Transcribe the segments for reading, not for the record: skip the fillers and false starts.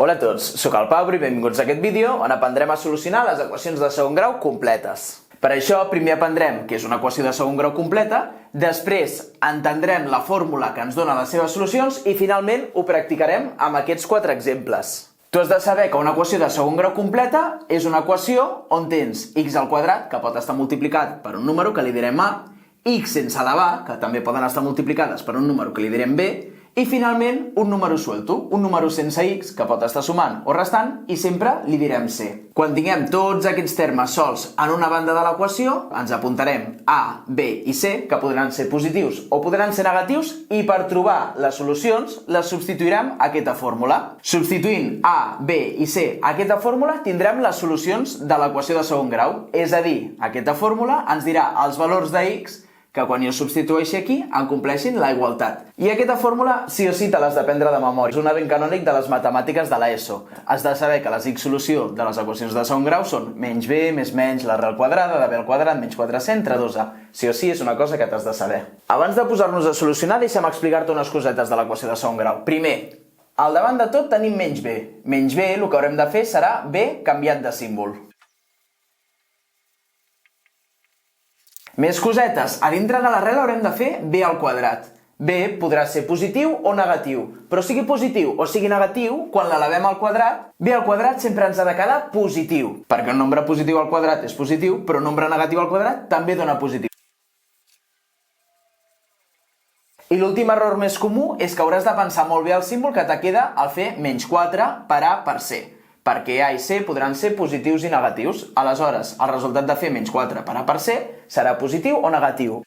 Hola a tots, soc el Pablo i benvinguts a aquest vídeo on aprendrem a solucionar les equacions de segon grau completes. Per això, primer aprendrem què és una equació de segon grau completa, després entendrem la fórmula que ens dona les seves solucions i finalment ho practicarem amb aquests 4 exemples. Tu has de saber que una equació de segon grau completa és una equació on tens x al quadrat, que pot estar multiplicat per un número que li direm a, x sense elevar, que també poden estar multiplicades per un número que li direm b, i finalment un número suelto, un número sense x, que pot estar sumant o restant, i sempre li direm c. Quan tinguem tots aquests termes sols en una banda de l'equació, ens apuntarem a, b i c, que podran ser positius o podran ser negatius, i per trobar les solucions les substituirem a aquesta fórmula. Substituint a, b i c a aquesta fórmula tindrem les solucions de l'equació de segon grau, és a dir, aquesta fórmula ens dirà els valors de x que quan jo substitueixi aquí en compleixin la igualtat. I aquesta fórmula sí o sí te l'has d'aprendre de memòria. És un event canònic de les matemàtiques de l'ESO. Has de saber que les x solució de les equacions de segon grau són menys b més menys l'arrel quadrada de b al quadrat menys 4c entre 2a. Sí o sí és una cosa que t'has de saber. Abans de posar-nos a solucionar, deixa'm explicar-te unes cosetes de l'equació de segon grau. Primer, al davant de tot tenim menys b. Menys b, el que haurem de fer serà b canviat de símbol. Més cosetes, a dintre de l'arrel haurem de fer b al quadrat. b podrà ser positiu o negatiu, però sigui positiu o sigui negatiu, quan l'elevem al quadrat, b al quadrat sempre ens ha de quedar positiu, perquè un nombre positiu al quadrat és positiu, però un nombre negatiu al quadrat també dona positiu. I l'últim error més comú és que hauràs de pensar molt bé el símbol que te queda al fer menys 4 per a per c, perquè a i c podran ser positius i negatius. Aleshores, el resultat de fer menys 4 per a per c serà positiu o negatiu.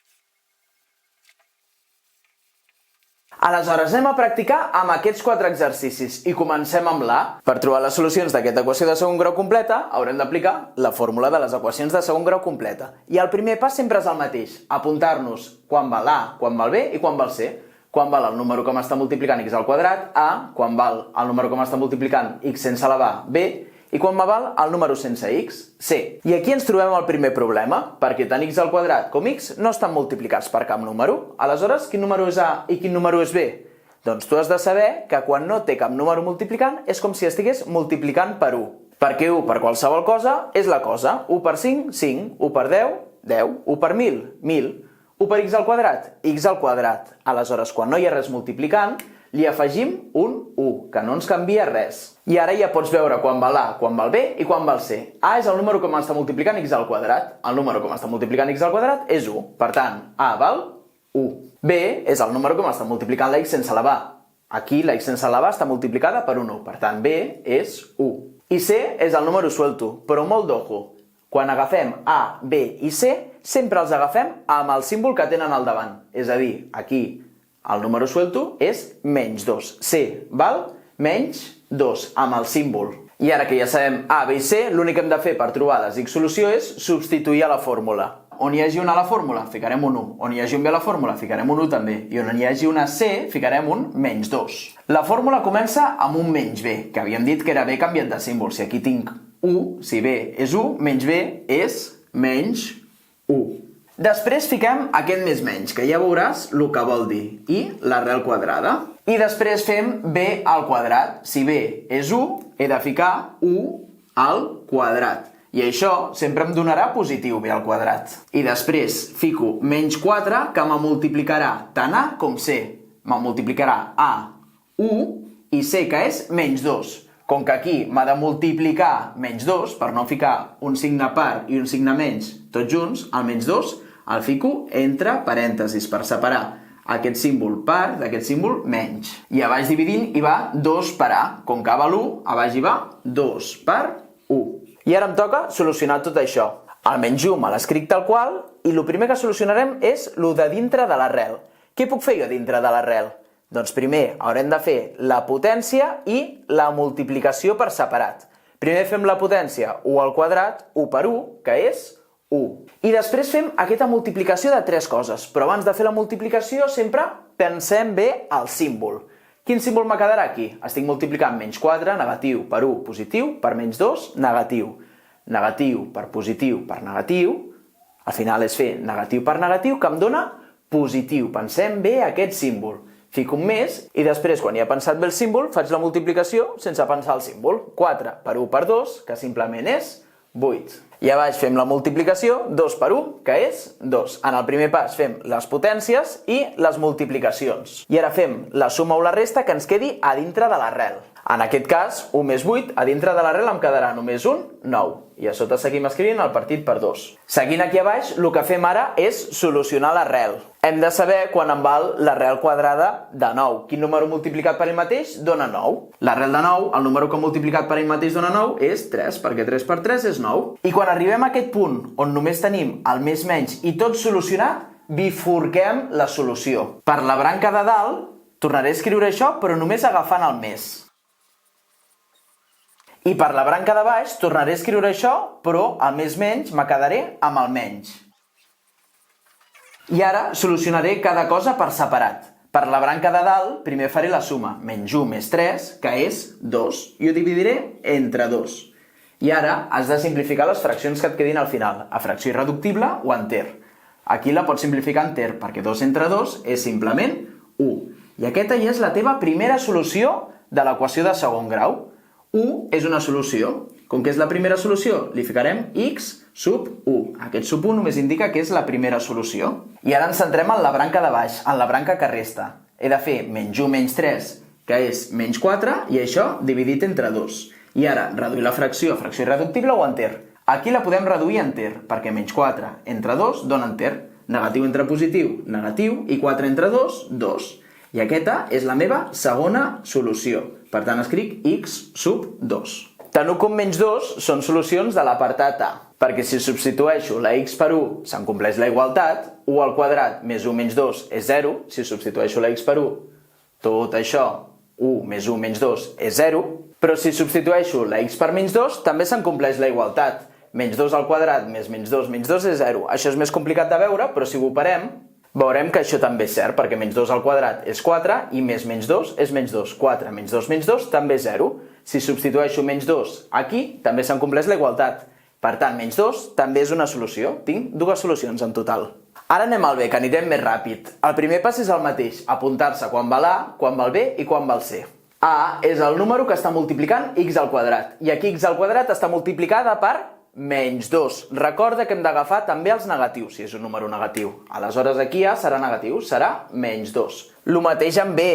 Aleshores, anem a practicar amb aquests 4 exercicis i comencem amb l'A. Per trobar les solucions d'aquesta equació de segon grau completa, haurem d'aplicar la fórmula de les equacions de segon grau completa. I el primer pas sempre és el mateix, apuntar-nos quan val A, quan val B i quan val C. Quan val el número que m'està multiplicant x al quadrat, A, quan val el número que m'està multiplicant x sense elevar, B, i quan val el número sense x, C. I aquí ens trobem el primer problema, perquè tant x al quadrat com x no estan multiplicats per cap número. Aleshores, quin número és A i quin número és B? Doncs tu has de saber que quan no té cap número multiplicant és com si estigués multiplicant per 1. Perquè 1 per qualsevol cosa és la cosa. 1 per 5, 5. 1 per 10, 10. 1 per 1.000, 1.000. 1 per x al quadrat, x al quadrat. Aleshores, quan no hi ha res multiplicant, li afegim un 1, que no ens canvia res. I ara ja pots veure quan val A, quan val B i quan val C. A és el número que m'està multiplicant x al quadrat. El número que m'està multiplicant x al quadrat és 1. Per tant, A val 1. B és el número que m'està multiplicant la x sense elevar. Aquí la x sense elevar està multiplicada per un 1. Per tant, B és 1. I C és el número suelto, però molt d'ojo. Quan agafem A, B i C, sempre els agafem amb el símbol que tenen al davant. És a dir, aquí el número suelto és menys 2. C val menys 2 amb el símbol. I ara que ja sabem A, B i C, l'únic que hem de fer per trobar les x solució és substituir a la fórmula. On hi hagi un A a la fórmula, ficarem un 1. On hi hagi un B a la fórmula, ficarem un 1 també. I on hi hagi una C, ficarem un menys 2. La fórmula comença amb un menys B, que havíem dit que era B canviat de símbol. Si aquí tinc 1, si B és 1, menys B és menys 1. Després fiquem aquest més menys, que ja veuràs el que vol dir, i l'arrel quadrada. I després fem b al quadrat. Si b és 1, he de ficar 1 al quadrat. I això sempre em donarà positiu b al quadrat. I després fico menys 4, que me multiplicarà tant a com c. Me multiplicarà a 1 i c, que és menys 2. Com que aquí m'ha de multiplicar menys 2, per no ficar un signe par i un signe menys tots junts, el menys 2 el fico entre parèntesis per separar aquest símbol par d'aquest símbol menys. I a baix dividint hi va 2 per a. Com que a val 1, a baix hi va 2 per 1. I ara em toca solucionar tot això. El menys 1 me l'escric tal qual i el primer que solucionarem és el de dintre de l'arrel. Què puc fer jo dintre de l'arrel? Doncs primer haurem de fer la potència i la multiplicació per separat. Primer fem la potència 1 al quadrat, 1 per 1, que és 1. I després fem aquesta multiplicació de 3 coses, però abans de fer la multiplicació sempre pensem bé el símbol. Quin símbol me quedarà aquí? Estic multiplicant menys 4, negatiu, per 1, positiu, per menys 2, negatiu. Negatiu per positiu per negatiu. Al final és fer negatiu per negatiu, que em dona positiu. Pensem bé aquest símbol. fico un més i després, quan ja he pensat bé el símbol, faig la multiplicació sense pensar el símbol. 4 per 1 per 2, que simplement és 8. I a baix fem la multiplicació, 2 per 1, que és 2. En el primer pas fem les potències i les multiplicacions. I ara fem la suma o la resta que ens quedi a dintre de l'arrel. En aquest cas, 1 més 8, a dintre de l'arrel em quedarà només un 9. I a sota seguim escrivint el partit per 2. Seguint aquí a baix, el que fem ara és solucionar l'arrel. Hem de saber quan em val l'arrel quadrada de 9. Quin número multiplicat per ell mateix dona 9. L'arrel de 9, el número que multiplicat per ell mateix dona 9, és 3, perquè 3 per 3 és 9. I quan arribem a aquest punt on només tenim el més menys i tot solucionat, bifurquem la solució. Per la branca de dalt, tornaré a escriure això, però només agafant el més. I per la branca de baix tornaré a escriure això, però el més menys me quedaré amb el menys. I ara solucionaré cada cosa per separat. Per la branca de dalt primer faré la suma, menys 1 més 3, que és 2, i ho dividiré entre 2. I ara has de simplificar les fraccions que et quedin al final, a fracció irreductible o enter. Aquí la pots simplificar en ter, perquè 2 entre 2 és simplement 1. I aquesta ja és la teva primera solució de l'equació de segon grau. 1 és una solució. Com que és la primera solució, li ficarem x sub 1. Aquest sub 1 només indica que és la primera solució. I ara ens centrem en la branca de baix, en la branca que resta. He de fer menys 1 menys 3, que és menys 4, i això dividit entre 2. I ara, reduir la fracció a fracció irreductible o enter. Aquí la podem reduir a enter, perquè menys 4 entre 2 dona enter. Negatiu entre positiu, negatiu, i 4 entre 2, 2. I aquesta és la meva segona solució. Per tant, escric x sub 2. Tant 1 com menys 2 són solucions de l'apartat A, perquè si substitueixo la x per 1 se'n compleix la igualtat, 1 al quadrat més 1 menys 2 és 0, si substitueixo la x per 1, tot això, 1 més 1 menys 2 és 0, però si substitueixo la x per menys 2 també se'n compleix la igualtat, menys 2 al quadrat més menys 2 és 0. Això és més complicat de veure, però si ho operem, veurem que això també és cert, perquè menys 2 al quadrat és 4 i més menys 2 és menys 2. 4 menys 2 també és 0. Si substitueixo menys 2 aquí, també se'n compleix la igualtat. Per tant, menys 2 també és una solució. Tinc dues solucions en total. Ara anem al B, que anirem més ràpid. El primer pas és el mateix, apuntar-se quan val A, quan val B i quan val C. A és el número que està multiplicant x al quadrat, i aquí x al quadrat està multiplicada per menys 2. Recorda que hem d'agafar també els negatius, si és un número negatiu. Aleshores aquí A serà negatiu, serà menys 2. El mateix amb B.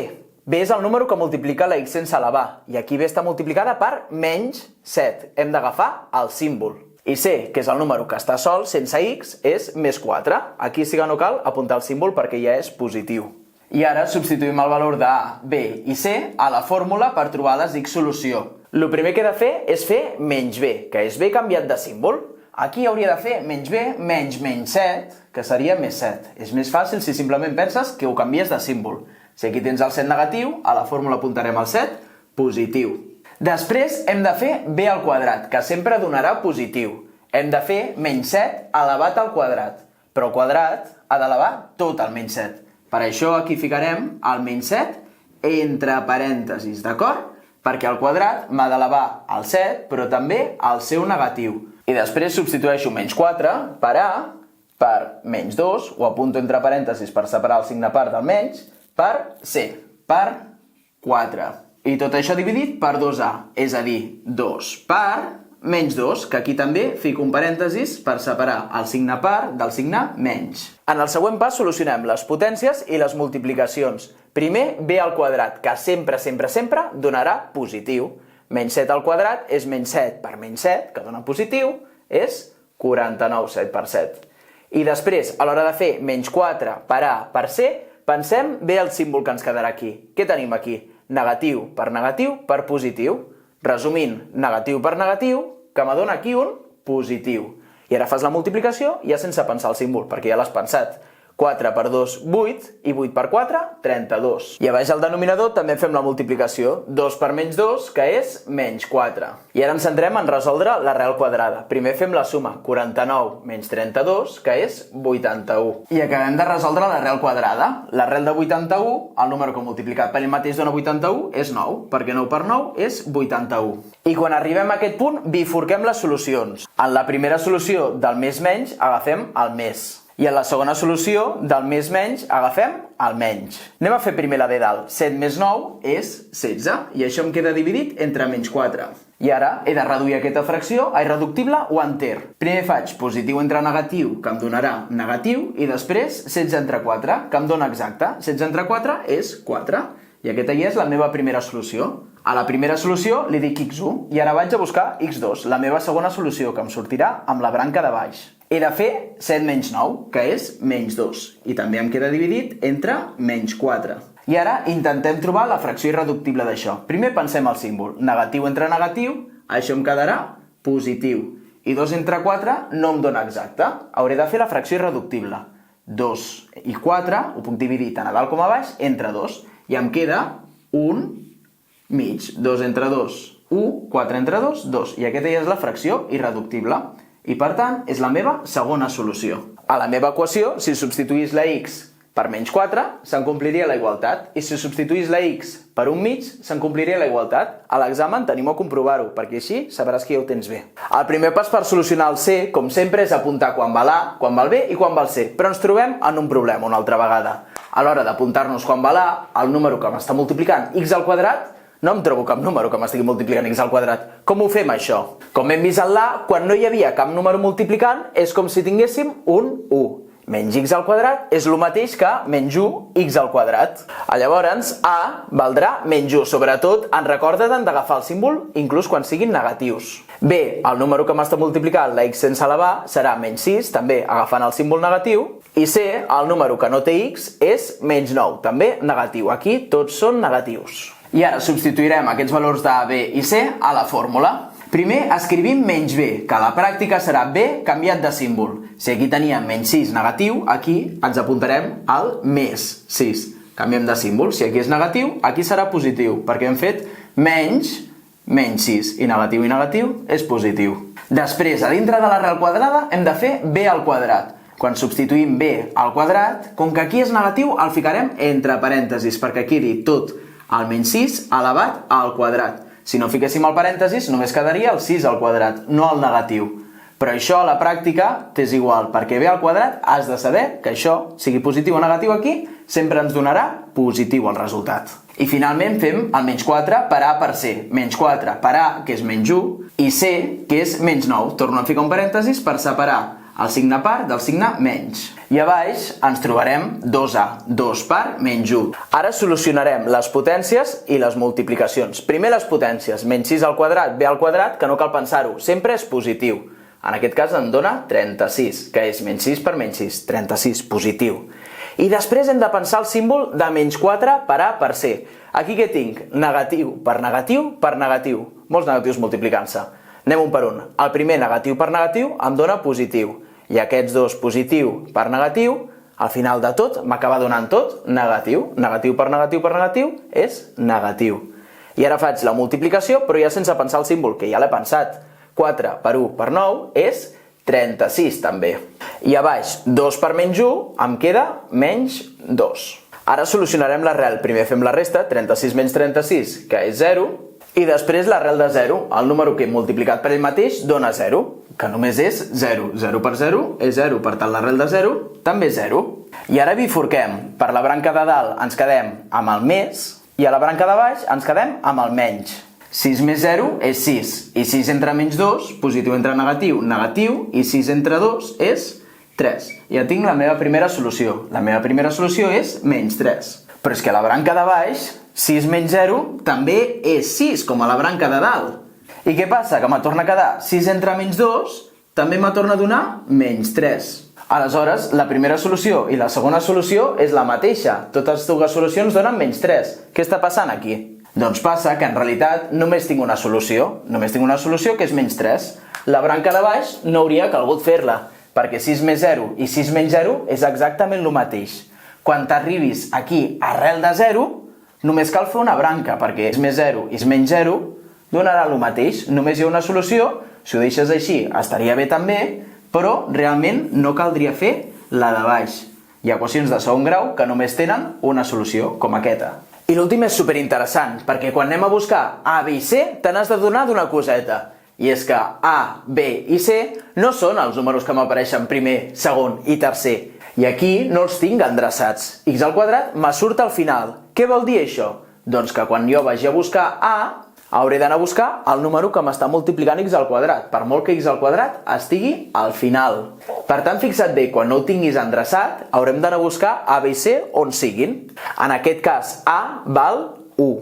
B és el número que multiplica la x sense elevar, i aquí B està multiplicada per menys 7. Hem d'agafar el símbol. I C, que és el número que està sol, sense x, és més 4. Aquí sí que no cal apuntar el símbol perquè ja és positiu. I ara substituïm el valor de A, B i C a la fórmula per trobar les x solució. El primer que he de fer és fer menys B, que és B canviat de símbol. Aquí hauria de fer menys B menys 7, que seria més 7. És més fàcil si simplement penses que ho canvies de símbol. Si aquí tens el 7 negatiu, a la fórmula apuntarem el 7 positiu. Després hem de fer B al quadrat, que sempre donarà positiu. Hem de fer menys 7 elevat al quadrat, però el quadrat ha d'elevar tot el menys 7. Per això aquí ficarem el menys 7 entre parèntesis, d'acord? Perquè al quadrat m'ha d'elevar el 7, però també el seu negatiu. I després substitueixo menys 4 per A, per menys 2, ho apunto entre parèntesis per separar el signe part del menys, per C, per 4. I tot això dividit per 2A, és a dir, 2 per menys 2, que aquí també fico un parèntesis per separar el signe part del signe menys. En el següent pas solucionem les potències i les multiplicacions. Primer, B al quadrat, que sempre donarà positiu. Menys 7 al quadrat és menys 7 per menys 7, que dona positiu, és 49, 7 per 7. I després, a l'hora de fer menys 4 per A per C, pensem bé el símbol que ens quedarà aquí. Què tenim aquí? Negatiu per positiu. Resumint, negatiu per negatiu, que me dona aquí un positiu. I ara fas la multiplicació ja sense pensar el símbol, perquè ja l'has pensat. 4 per 2, 8, i 8 per 4, 32. I a baix al denominador també fem la multiplicació. 2 per menys 2, que és menys 4. I ara ens centrem en resoldre l'arrel quadrada. Primer fem la suma, 49 menys 32, que és 81. I acabem de resoldre l'arrel quadrada. L'arrel de 81, el número que multiplicat per ell mateix dona 81, és 9, perquè 9 per 9 és 81. I quan arribem a aquest punt, bifurquem les solucions. En la primera solució del més menys agafem el més. I en la segona solució, del més menys, agafem el menys. Anem a fer primer la de dalt. 7 més 9 és 16, i això em queda dividit entre menys 4. I ara he de reduir aquesta fracció a irreductible o enter. Primer faig positiu entre negatiu, que em donarà negatiu, i després 16 entre 4, que em dona exacte. 16 entre 4 és 4. I aquesta ja és la meva primera solució. A la primera solució li dic x1 i ara vaig a buscar x2, la meva segona solució, que em sortirà amb la branca de baix. He de fer 7 menys 9, que és menys 2, i també em queda dividit entre menys 4. I ara intentem trobar la fracció irreductible d'això. Primer pensem el símbol. Negatiu entre negatiu, això em quedarà positiu. I 2 entre 4 no em dona exacte. Hauré de fer la fracció irreductible. 2 i 4 ho puc dividir tant a dalt com a baix entre 2. I em queda 1 mig. 2 entre 2, 1. 4 entre 2, 2. I aquesta ja és la fracció irreductible. I per tant, és la meva segona solució. A la meva equació, si substituís la x per menys 4, se'n compliria la igualtat. I si substituís la x per un mig, se'n compliria la igualtat. A l'examen tenim a comprovar-ho, perquè així sabràs que ja ho tens bé. El primer pas per solucionar el C, com sempre, és apuntar quan va l'A, quan va el B i quan va el C. Però ens trobem en un problema una altra vegada. A l'hora d'apuntar-nos quan va l'A, el número que m'està multiplicant x al quadrat, no em trobo cap número que m'estigui multiplicant x al quadrat. Com ho fem, això? Com hem vist en l'A, quan no hi havia cap número multiplicant, és com si tinguéssim un 1. Menys x al quadrat és el mateix que menys 1 x al quadrat. Llavors, A valdrà menys 1. Sobretot, ens recorda d'agafar el símbol inclús quan siguin negatius. B, el número que m'està multiplicant la x sense elevar serà menys 6, també agafant el símbol negatiu. I C, el número que no té x, és menys 9, també negatiu. Aquí tots són negatius. I ara substituirem aquests valors de B i C a la fórmula. Primer escrivim menys B, que a la pràctica serà B canviat de símbol. Si aquí teníem menys 6 negatiu, aquí ens apuntarem al més 6. Canviem de símbol. Si aquí és negatiu, aquí serà positiu, perquè hem fet menys 6. I negatiu és positiu. Després, a dintre de l'arrel quadrada, hem de fer B al quadrat. Quan substituïm B al quadrat, com que aquí és negatiu, el ficarem entre parèntesis, perquè quedi tot el menys 6 elevat al quadrat. Si no fiquéssim el parèntesis, només quedaria el 6 al quadrat, no el negatiu. Però això a la pràctica t'és igual, perquè B al quadrat has de saber que això, sigui positiu o negatiu aquí, sempre ens donarà positiu el resultat. I finalment fem el menys 4 per A per C. Menys 4 per A, que és menys 1, i C, que és menys 9. Torno a ficar un parèntesis per separar el signe par del signe menys. I a baix ens trobarem 2A, 2 per menys 1. Ara solucionarem les potències i les multiplicacions. Primer les potències, menys 6 al quadrat, B al quadrat, que no cal pensar-ho, sempre és positiu. En aquest cas em dona 36, que és menys 6 per menys 6, 36, positiu. I després hem de pensar el símbol de menys 4 per A per C. Aquí què tinc? Negatiu per negatiu per negatiu. Molts negatius multiplicant-se. Anem un per un. El primer negatiu per negatiu em dona positiu. I aquests dos positiu per negatiu, al final de tot m'acaba donant tot negatiu. Negatiu per negatiu és negatiu. I ara faig la multiplicació, però ja sense pensar el símbol, que ja l'he pensat. 4 per 1 per 9 és 36 també. I a baix, 2 per menys 1 em queda menys 2. Ara solucionarem l'arrel. Primer fem la resta, 36 menys 36, que és 0, i després l'arrel de 0. El número que hem multiplicat per ell mateix dona 0, que només és 0. 0 per 0 és 0, per tant l'arrel de 0 també és 0. I ara bifurquem. Per la branca de dalt ens quedem amb el més, i a la branca de baix ens quedem amb el menys. 6 més 0 és 6, i 6 entre menys 2, positiu entre negatiu, negatiu, i 6 entre 2 és 3. Ja tinc la meva primera solució. La meva primera solució és menys 3. Però és que a la branca de baix, 6 menys 0 també és 6, com a la branca de dalt. I què passa? Que me torna a quedar 6 entre menys 2, també me torna a donar menys 3. Aleshores, la primera solució i la segona solució és la mateixa. Totes dues solucions donen menys 3. Què està passant aquí? Doncs passa que en realitat només tinc una solució. Només tinc una solució que és menys 3. La branca de baix no hauria calgut fer-la, perquè 6 més 0 i 6 menys 0 és exactament el mateix. Quan t'arribis aquí arrel de 0, només cal fer una branca, perquè és més 0 i és menys 0, donarà el mateix. Només hi ha una solució, si ho deixes així estaria bé també, però realment no caldria fer la de baix. Hi ha equacions de segon grau que només tenen una solució, com aquesta. I l'últim és superinteressant, perquè quan anem a buscar A, B i C, te n'has de donar d'una coseta. I és que A, B i C no són els números que m'apareixen primer, segon i tercer. I aquí no els tinc endreçats. X al quadrat me surt al final. Què vol dir això? Doncs que quan jo vagi a buscar A, hauré d'anar a buscar el número que m'està multiplicant x al quadrat, per molt que x al quadrat estigui al final. Per tant, fixa't bé, quan no ho tinguis endreçat, haurem d'anar a buscar A, B i C on siguin. En aquest cas, A val 1,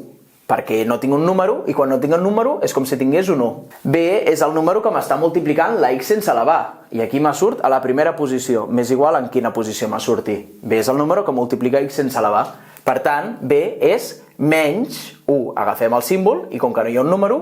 perquè no tinc un número, i quan no tinc un número és com si tingués un 1. B és el número que m'està multiplicant la x sense elevar, i aquí me surt a la primera posició, m'és igual en quina posició me surti. B és el número que multiplica x sense elevar. Per tant, B és menys 1. Agafem el símbol i com que no hi ha un número,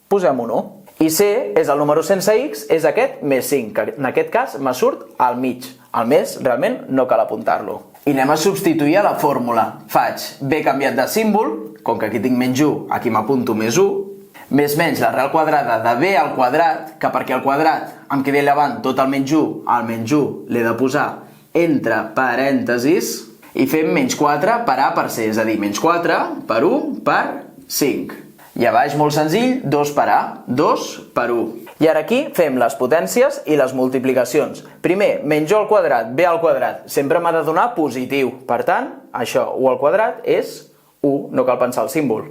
posem un 1. I C és el número sense x, és aquest més 5, que en aquest cas me surt al mig. El més, realment, no cal apuntar-lo. I anem a substituir a la fórmula. Faig B canviat de símbol, com que aquí tinc menys 1, aquí m'apunto més 1, més menys l'arrel quadrada de B al quadrat, que perquè al quadrat em quedi llevant tot el menys 1, el menys 1 l'he de posar entre parèntesis, i fem menys 4 per A per C, és a dir, menys 4 per 1 per 5. I a baix, molt senzill, 2 per A, 2 per 1. I ara aquí fem les potències i les multiplicacions. Primer, menys 1 al quadrat, B al quadrat, sempre m'ha de donar positiu. Per tant, això, 1 al quadrat és 1, no cal pensar el símbol.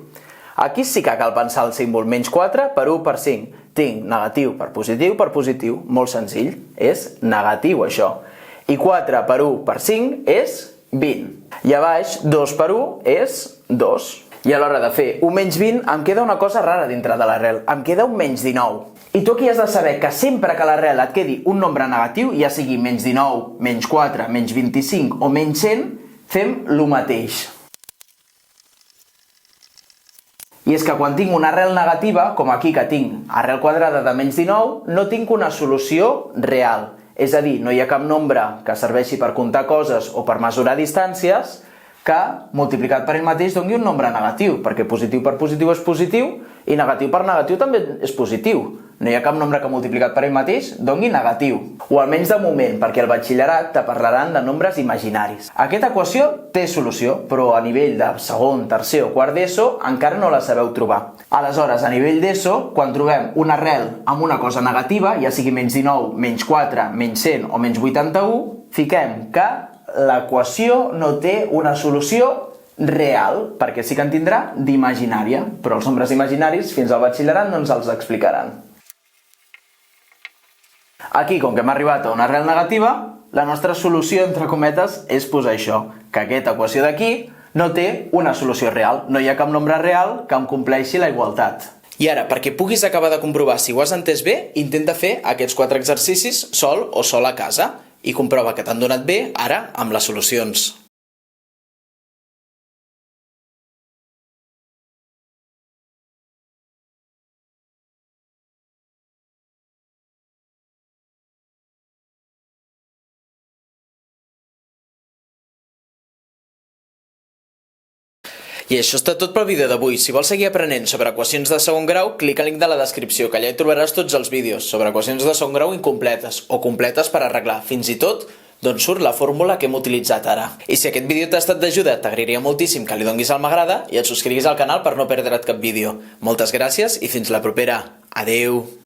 Aquí sí que cal pensar el símbol, menys 4 per 1 per 5. Tinc negatiu per positiu, molt senzill, és negatiu això. I 4 per 1 per 5 és 20. I a baix, 2 per 1 és 2. I a l'hora de fer 1 menys 20 em queda una cosa rara dintre de l'arrel. Em queda un menys 19. I tu aquí has de saber que sempre que a l'arrel et quedi un nombre negatiu, ja sigui menys 19, menys 4, menys 25 o menys 100, fem el mateix. I és que quan tinc una arrel negativa, com aquí que tinc arrel quadrada de menys 19, no tinc una solució real. És a dir, no hi ha cap nombre que serveixi per comptar coses o per mesurar distàncies que, multiplicat per ell mateix, doni un nombre negatiu, perquè positiu per positiu és positiu i negatiu per negatiu també és positiu. No hi ha cap nombre que multiplicat per ell mateix doni negatiu. O almenys de moment, perquè al batxillerat te parlaran de nombres imaginaris. Aquesta equació té solució, però a nivell de segon, tercer o quart d'ESO encara no la sabeu trobar. Aleshores, a nivell d'ESO, quan trobem una arrel amb una cosa negativa, ja sigui menys 19, menys 4, menys 100 o menys 81, fiquem que l'equació no té una solució real, perquè sí que en tindrà d'imaginària, però els nombres imaginaris fins al batxillerat no ens els explicaran. Aquí, com que hem arribat a una arrel negativa, la nostra solució, entre cometes, és posar això, que aquesta equació d'aquí no té una solució real, no hi ha cap nombre real que em compleixi la igualtat. I ara, perquè puguis acabar de comprovar si ho has entès bé, intenta fer aquests 4 exercicis sol o sol a casa i comprova que t'han donat bé ara amb les solucions. I això està tot pel vídeo d'avui. Si vols seguir aprenent sobre equacions de segon grau, clica al link de la descripció, que allà hi trobaràs tots els vídeos sobre equacions de segon grau incompletes o completes per arreglar, fins i tot d'on surt la fórmula que hem utilitzat ara. I si aquest vídeo t'ha estat d'ajuda, t'agrairia moltíssim que li donis al m'agrada i et subscriguis al canal per no perdre't cap vídeo. Moltes gràcies i fins la propera. Adeu!